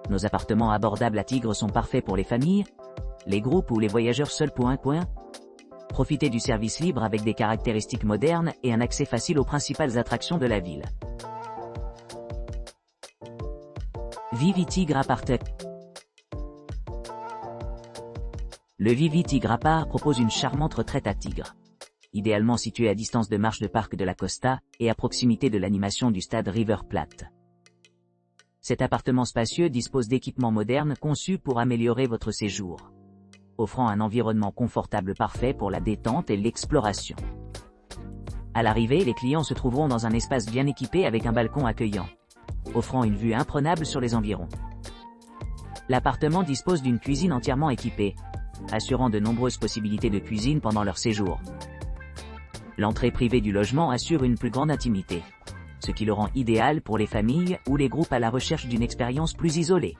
Nos appartements abordables à Tigre sont parfaits pour les familles, les groupes ou les voyageurs seuls. Profitez du service libre avec des caractéristiques modernes et un accès facile aux principales attractions de la ville. Vivi Tigre Apart. Le Vivi Tigre Apart propose une charmante retraite à Tigre. Idéalement situé à distance de marche de Parc de la Costa et à proximité de l'animation du stade River Plate. Cet appartement spacieux dispose d'équipements modernes conçus pour améliorer votre séjour, offrant un environnement confortable parfait pour la détente et l'exploration. À l'arrivée, les clients se trouveront dans un espace bien équipé avec un balcon accueillant, offrant une vue imprenable sur les environs. L'appartement dispose d'une cuisine entièrement équipée, assurant de nombreuses possibilités de cuisine pendant leur séjour. L'entrée privée du logement assure une plus grande intimité, ce qui le rend idéal pour les familles ou les groupes à la recherche d'une expérience plus isolée.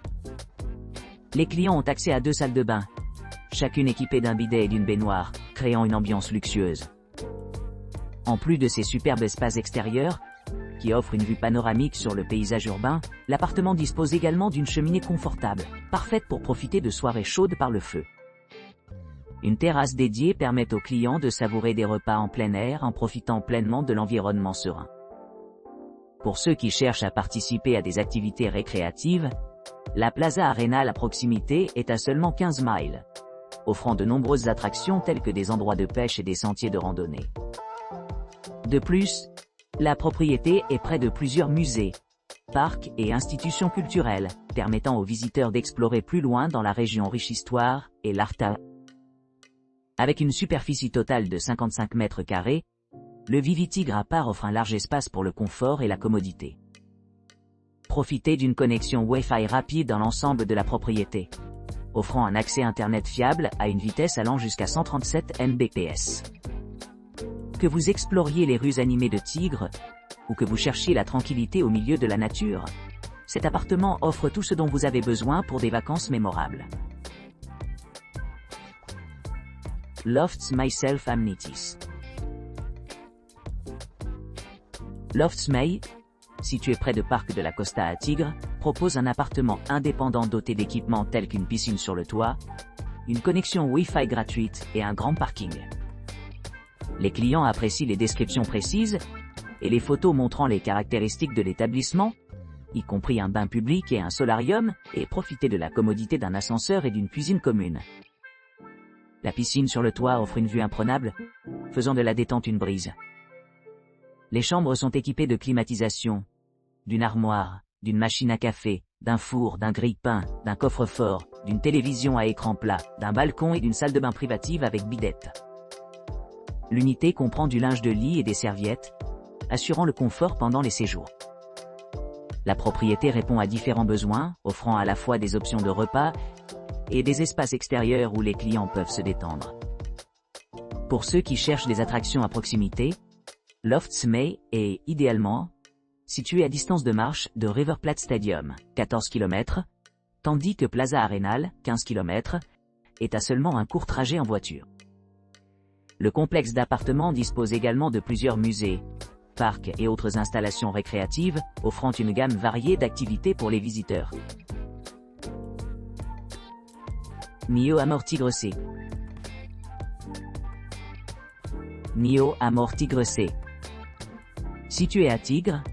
Les clients ont accès à 2 salles de bain, chacune équipée d'un bidet et d'une baignoire, créant une ambiance luxueuse. En plus de ces superbes espaces extérieurs, qui offrent une vue panoramique sur le paysage urbain, l'appartement dispose également d'une cheminée confortable, parfaite pour profiter de soirées chaudes par le feu. Une terrasse dédiée permet aux clients de savourer des repas en plein air en profitant pleinement de l'environnement serein. Pour ceux qui cherchent à participer à des activités récréatives, la Plaza Arenal à proximité est à seulement 15 miles, offrant de nombreuses attractions telles que des endroits de pêche et des sentiers de randonnée. De plus, la propriété est près de plusieurs musées, parcs et institutions culturelles, permettant aux visiteurs d'explorer plus loin dans la région riche histoire et l'art. Avec une superficie totale de 55 mètres carrés, le Vivi Tigre Apart offre un large espace pour le confort et la commodité. Profitez d'une connexion Wi-Fi rapide dans l'ensemble de la propriété, offrant un accès Internet fiable à une vitesse allant jusqu'à 137 Mbps. Que vous exploriez les rues animées de Tigre, ou que vous cherchiez la tranquillité au milieu de la nature, cet appartement offre tout ce dont vous avez besoin pour des vacances mémorables. Lofts Myself Amenities. Lofts May, situé près de Parc de la Costa à Tigre, propose un appartement indépendant doté d'équipements tels qu'une piscine sur le toit, une connexion Wi-Fi gratuite et un grand parking. Les clients apprécient les descriptions précises et les photos montrant les caractéristiques de l'établissement, y compris un bain public et un solarium, et profiter de la commodité d'un ascenseur et d'une cuisine commune. La piscine sur le toit offre une vue imprenable, faisant de la détente une brise. Les chambres sont équipées de climatisation, d'une armoire, d'une machine à café, d'un four, d'un grille-pain, d'un coffre-fort, d'une télévision à écran plat, d'un balcon et d'une salle de bain privative avec bidette. L'unité comprend du linge de lit et des serviettes, assurant le confort pendant les séjours. La propriété répond à différents besoins, offrant à la fois des options de repas et des espaces extérieurs où les clients peuvent se détendre. Pour ceux qui cherchent des attractions à proximité, Lofts May est, idéalement, situé à distance de marche de River Plate Stadium, 14 km, tandis que Plaza Arenal, 15 km, est à seulement un court trajet en voiture. Le complexe d'appartements dispose également de plusieurs musées, parcs et autres installations récréatives, offrant une gamme variée d'activités pour les visiteurs. Mio Amor Tigre C. Mio Amor Tigre C. Situé à Tigre,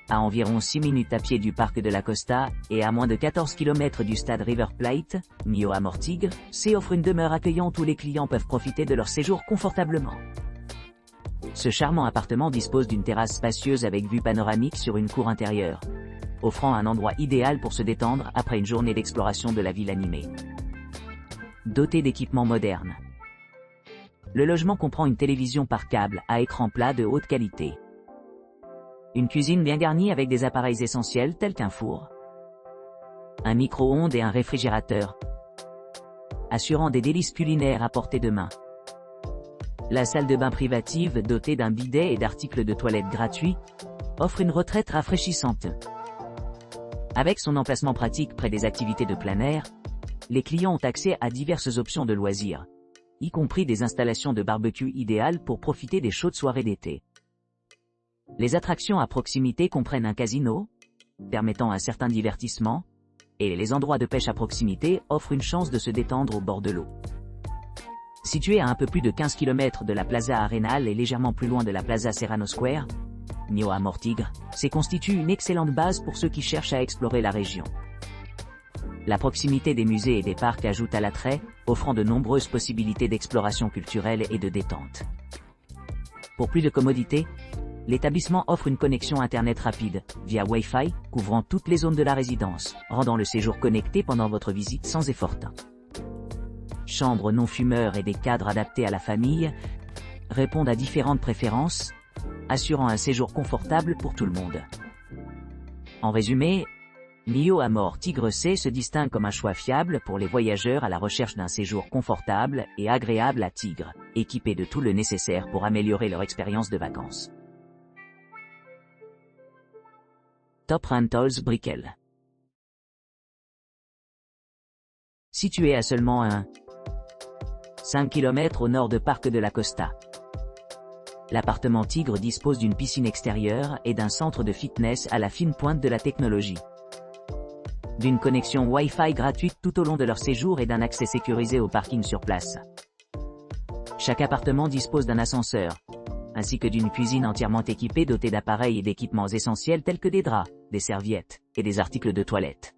à environ 6 minutes à pied du Parc de la Costa et à moins de 14 km du stade River Plate, Mio Amor Tigre C offre une demeure accueillante où les clients peuvent profiter de leur séjour confortablement. Ce charmant appartement dispose d'une terrasse spacieuse avec vue panoramique sur une cour intérieure, offrant un endroit idéal pour se détendre après une journée d'exploration de la ville animée. Doté d'équipements modernes. Le logement comprend une télévision par câble à écran plat de haute qualité. Une cuisine bien garnie avec des appareils essentiels tels qu'un four, un micro-ondes et un réfrigérateur, assurant des délices culinaires à portée de main. La salle de bain privative dotée d'un bidet et d'articles de toilette gratuits offre une retraite rafraîchissante. Avec son emplacement pratique près des activités de plein air, les clients ont accès à diverses options de loisirs, y compris des installations de barbecue idéales pour profiter des chaudes soirées d'été. Les attractions à proximité comprennent un casino, permettant un certain divertissement, et les endroits de pêche à proximité offrent une chance de se détendre au bord de l'eau. Situé à un peu plus de 15 km de la Plaza Arenal et légèrement plus loin de la Plaza Serrano Square, Mio Amor Tigre constitue une excellente base pour ceux qui cherchent à explorer la région. La proximité des musées et des parcs ajoute à l'attrait, offrant de nombreuses possibilités d'exploration culturelle et de détente. Pour plus de commodité, l'établissement offre une connexion Internet rapide, via Wi-Fi, couvrant toutes les zones de la résidence, rendant le séjour connecté pendant votre visite sans effort. Chambres non-fumeurs et des cadres adaptés à la famille répondent à différentes préférences, assurant un séjour confortable pour tout le monde. En résumé, Mio Amor Tigre se distingue comme un choix fiable pour les voyageurs à la recherche d'un séjour confortable et agréable à Tigre, équipé de tout le nécessaire pour améliorer leur expérience de vacances. Top Rentals Brickell. Situé à seulement 5 km au nord de Parc de la Costa, l'appartement Tigre dispose d'une piscine extérieure et d'un centre de fitness à la fine pointe de la technologie, d'une connexion Wi-Fi gratuite tout au long de leur séjour et d'un accès sécurisé au parking sur place. Chaque appartement dispose d'un ascenseur, ainsi que d'une cuisine entièrement équipée dotée d'appareils et d'équipements essentiels tels que des draps, des serviettes et des articles de toilette.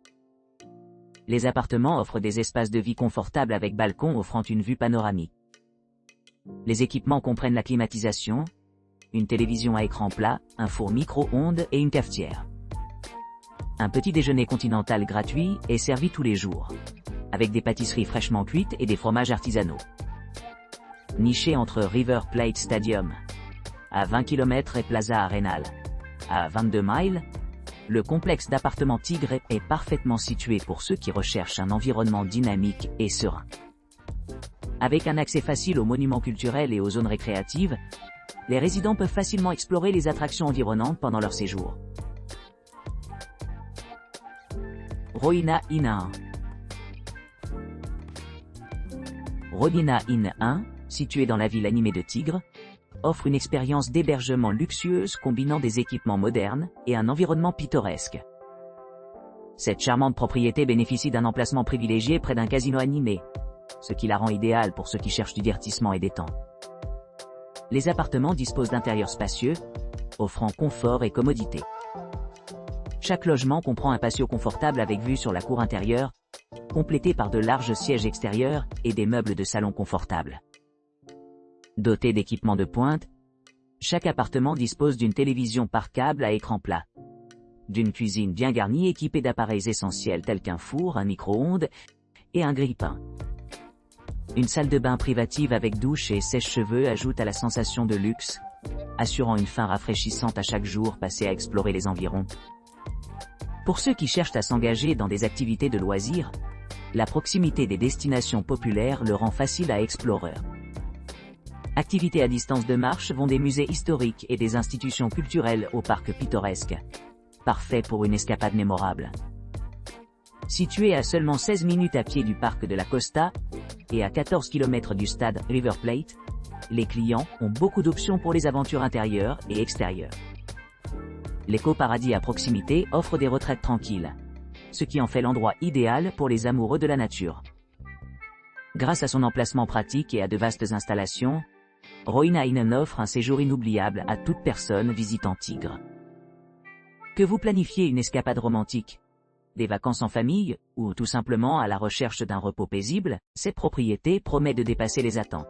Les appartements offrent des espaces de vie confortables avec balcon offrant une vue panoramique. Les équipements comprennent la climatisation, une télévision à écran plat, un four micro-ondes et une cafetière. Un petit déjeuner continental gratuit est servi tous les jours, avec des pâtisseries fraîchement cuites et des fromages artisanaux. Niché entre River Plate Stadium, à 20 km et Plaza Arenal, à 22 miles, le complexe d'appartements Tigre est parfaitement situé pour ceux qui recherchent un environnement dynamique et serein. Avec un accès facile aux monuments culturels et aux zones récréatives, les résidents peuvent facilement explorer les attractions environnantes pendant leur séjour. Roina Inn 1. Roina Inn 1, situé dans la ville animée de Tigre, offre une expérience d'hébergement luxueuse combinant des équipements modernes et un environnement pittoresque. Cette charmante propriété bénéficie d'un emplacement privilégié près d'un casino animé, ce qui la rend idéale pour ceux qui cherchent du divertissement et détente. Les appartements disposent d'intérieurs spacieux, offrant confort et commodité. Chaque logement comprend un patio confortable avec vue sur la cour intérieure, complété par de larges sièges extérieurs et des meubles de salon confortables. Doté d'équipements de pointe, chaque appartement dispose d'une télévision par câble à écran plat, d'une cuisine bien garnie équipée d'appareils essentiels tels qu'un four, un micro-ondes et un grille-pain. Une salle de bain privative avec douche et sèche-cheveux ajoute à la sensation de luxe, assurant une faim rafraîchissante à chaque jour passé à explorer les environs. Pour ceux qui cherchent à s'engager dans des activités de loisirs, la proximité des destinations populaires le rend facile à explorer. Activités à distance de marche vont des musées historiques et des institutions culturelles au parc pittoresque. Parfait pour une escapade mémorable. Situé à seulement 16 minutes à pied du parc de la Costa et à 14 km du stade River Plate, les clients ont beaucoup d'options pour les aventures intérieures et extérieures. L'Éco-Paradis à proximité offre des retraites tranquilles, ce qui en fait l'endroit idéal pour les amoureux de la nature. Grâce à son emplacement pratique et à de vastes installations, Roina Inn offre un séjour inoubliable à toute personne visitant Tigre. Que vous planifiez une escapade romantique, des vacances en famille, ou tout simplement à la recherche d'un repos paisible, cette propriété promet de dépasser les attentes.